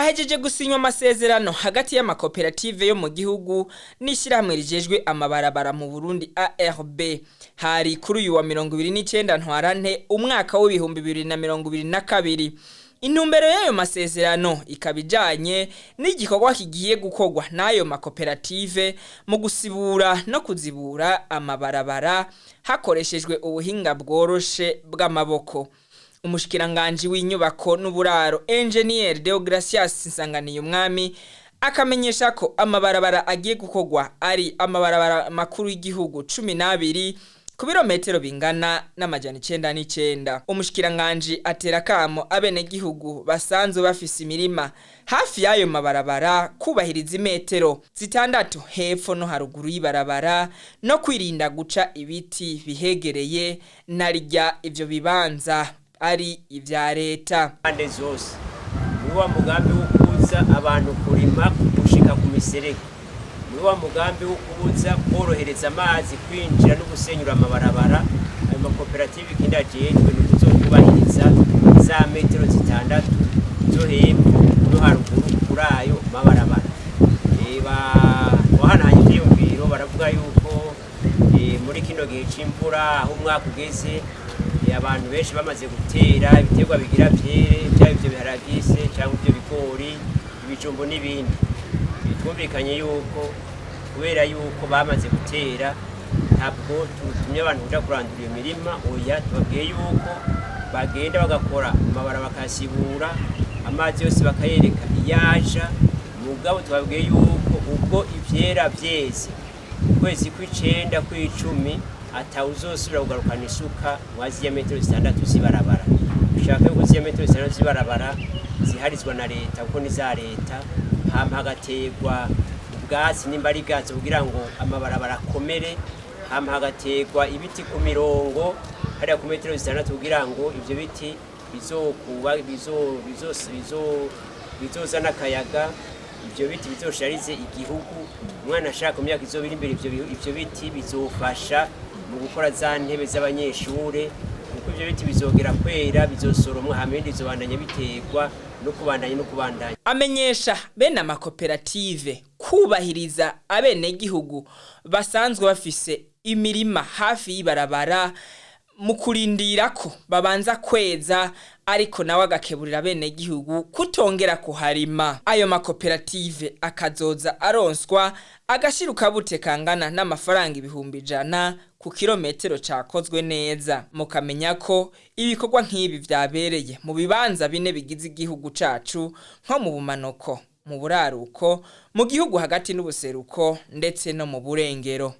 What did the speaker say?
hahejeje gusinywa amasezerano hagati y'amakoperative yo mu gihugu n'ishyirahamwe rijejwe amabarabara mu Burundi ARB. Hari kuri uyu wa 29 Ntwarante umwaka w'2022. Intumbero y'ayo masezerano ikabijanye n'igikorwa kigiye gukorwa n'ayo makoperative mu gusibura no kuzibura amabarabara hakoreshejwe ubuhinga bworoshe bw'amaboko. Umushikiranganje w'inyubako n'uburaro Engineer Deogracias Nsanganiyumwami akamenyesha ko amabarabara agiye gukorwa ari amabarabara makuru y'igihugu 12 ku birometero bingana n'amajana 99. Umushikiranganje atera kamo abene gihugu basanzwe bafise imirima hafi y'ayo mabarabara kubahiriza imetero 6 hepfo no haruguru y'ibarabara no kwirinda guca ibiti bihegereye narirya ivyo bibanza ari ivya leta. Ande zose wa mugambi wo kubuza abantu kurima gushika ku miserege, wa mugambi wo kubuza korohereza amazi kwinjira no gusenyura amabarabara. Ayo makoperative kindajejwe no kuzokubahiriza za metero 6 zo hepfo no haruguru kuri ayo mabarabara. Wahananye ivyiyumviro baravuga yuko muri kino gihe c'imvura aho umwaka ugeze abantu benshi bamaze gutera ibiterwa bigira byari byo biharagise cyangwa ibyo bigori ibijumbo n'ibindi. Twumvikanye yuko kubera yuko bamaze gutera ntabwo tutumye abantu kuja kurandura iyo mirima, oya tubabwiye yuko bagenda bagakora amabara bakasibura amazi yose bakayereka iyaja. Mugabo tubabwiye yuko ubwo ivyera vyeze kwezi kw'icenda kw'icumi atawuzosubira kugarukana isuka mwaziya metero 6 zibarabara. Ushaka yuko ziya metero 6 zibarabara ziharizwa na leta kuko ni za leta, hama hagategwa ubwatsi n'imbari gazo kugira ngo amabarabara akomere, hama hagategwa ibiti ku mirongo hariya ku metero 6 kugira ngo ivyo biti bizokuba bizozana akayaga, ivyo biti bizosharize igihugu. Umwana ashaka ku myaka izobiri imbere ivyo biti bizofasha mu gukora za ntebe z'abanyeshure, kuko ivyo biti bizogera kwera bizosoromwa hamwe zobandanya biterwa no kubandanya. Amenyesha bene amakoperative kubahiriza abene gihugu basanzwe bafise imirima hafi y'ibarabara mu kurindira ko babanza kweza, ariko nawe agakeburira bene gihugu kutongera kuharima. Ayo makoperative akazoza aronswa agashiruka bute kangana n'amafaranga 100 ku kilometero cakozwe neza. Mukamenya ko ibikorwa nk'ibi vyabereye mu bibanza bine bigize igihugu cacu nko mu bumanuko, mu buraruko, mu gihugu hagati n'ubuseruko ndetse no mu burengero.